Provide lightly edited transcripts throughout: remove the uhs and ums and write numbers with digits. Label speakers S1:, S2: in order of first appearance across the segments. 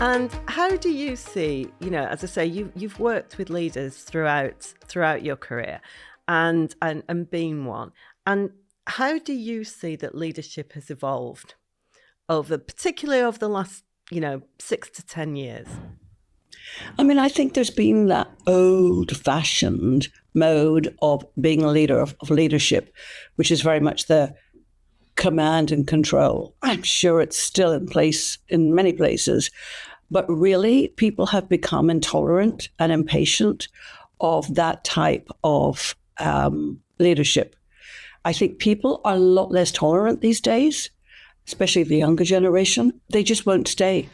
S1: And how do you see, as I say, you've worked with leaders throughout your career and been one. And how do you see that leadership has evolved particularly over the last, 6 to 10 years?
S2: I mean, I think there's been that old-fashioned mode of being a leader, of leadership, which is very much the command and control. I'm sure it's still in place in many places, but really people have become intolerant and impatient of that type of leadership. I think people are a lot less tolerant these days, especially the younger generation. They just won't stay.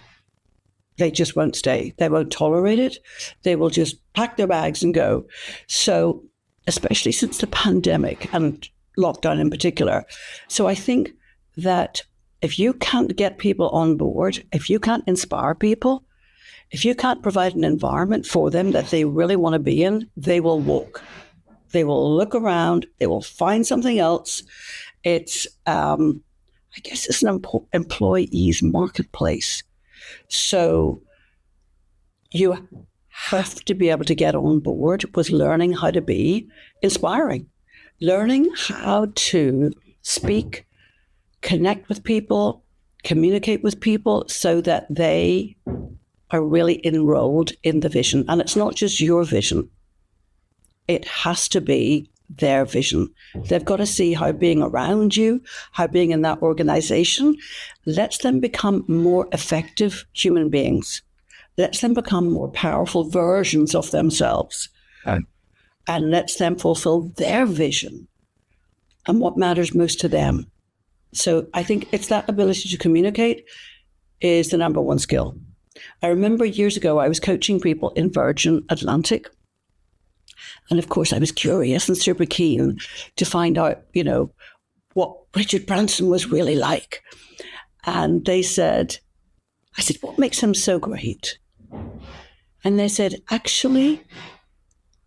S2: They just won't stay. They won't tolerate it. They will just pack their bags and go. So, especially since the pandemic and lockdown in particular. So I think that if you can't get people on board, if you can't inspire people, if you can't provide an environment for them that they really want to be in, they will walk. They will look around. They will find something else. It's, I guess it's an employee's marketplace. So you have to be able to get on board with learning how to be inspiring, learning how to speak, connect with people, communicate with people so that they are really enrolled in the vision. And it's not just your vision. It has to be their vision. They've got to see how being around you, how being in that organization lets them become more effective human beings, lets them become more powerful versions of themselves, and lets them fulfill their vision and what matters most to them. So I think it's that ability to communicate is the number one skill. I remember years ago, I was coaching people in Virgin Atlantic. And of course, I was curious and super keen to find out, what Richard Branson was really like. And I said, what makes him so great? And they said, actually,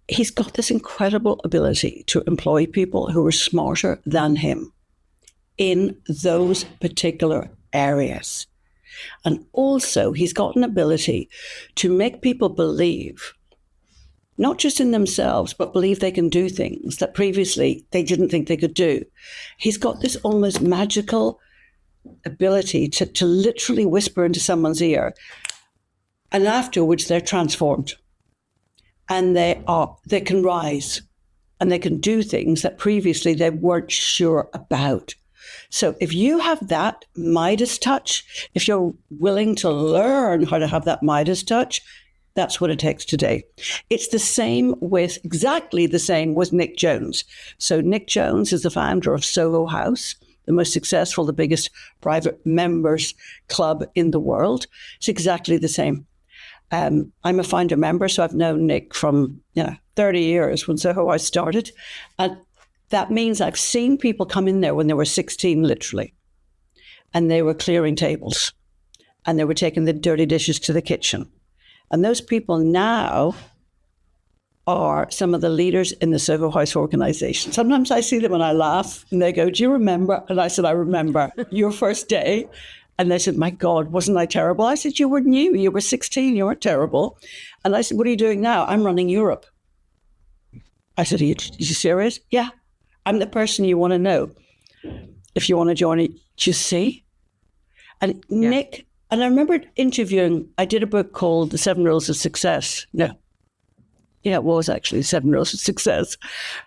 S2: he's got this incredible ability to employ people who are smarter than him in those particular areas. And also, he's got an ability to make people believe, not just in themselves, but believe they can do things that previously they didn't think they could do. He's got this almost magical ability to literally whisper into someone's ear, and afterwards they're transformed. And they can rise, and they can do things that previously they weren't sure about. So if you have that Midas touch, if you're willing to learn how to have that Midas touch, that's what it takes today. It's exactly the same with Nick Jones. So Nick Jones is the founder of Soho House, the most successful, the biggest private members club in the world. It's exactly the same. I'm a founder member, so I've known Nick from 30 years when Soho House started. And that means I've seen people come in there when they were 16, literally. And they were clearing tables. And they were taking the dirty dishes to the kitchen. And those people now are some of the leaders in the Soho House organization. Sometimes I see them and I laugh and they go, do you remember? And I said, I remember your first day. And they said, my God, wasn't I terrible? I said, you were new. You were 16. You weren't terrible. And I said, what are you doing now? I'm running Europe. I said, are you serious? Yeah. I'm the person you want to know. If you want to join it, just see. And yeah. Nick, and I remember interviewing, I did a book called The 7 Rules of Success. No. Yeah, it was actually 7 Rules of Success.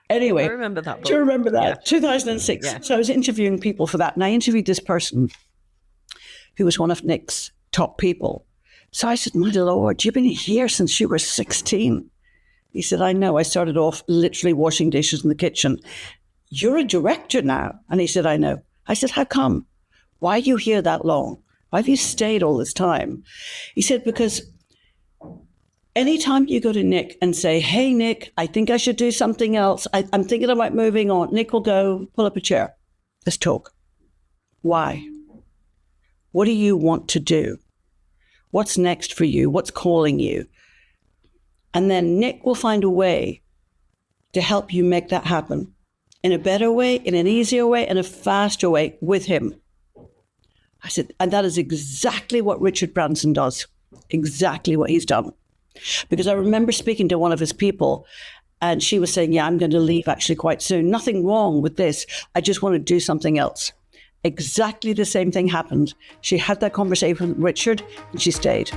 S2: Anyway.
S1: I remember that book.
S2: Do you remember that?
S1: Yeah.
S2: 2006. Yeah. So I was interviewing people for that. And I interviewed this person who was one of Nick's top people. So I said, my Lord, you've been here since you were 16. He said, I know. I started off literally washing dishes in the kitchen. You're a director now. And he said, I know. I said, how come? Why are you here that long? Why have you stayed all this time? He said, because anytime you go to Nick and say, hey, Nick, I think I should do something else. I'm thinking about moving on. Nick will go, pull up a chair. Let's talk. Why? What do you want to do? What's next for you? What's calling you? And then Nick will find a way to help you make that happen in a better way, in an easier way, in a faster way with him. I said, and that is exactly what Richard Branson does. exactly what he's done. Because I remember speaking to one of his people, and she was saying, yeah, I'm going to leave actually quite soon. Nothing wrong with this. I just want to do something else. Exactly the same thing happened. She had that conversation with Richard and she stayed.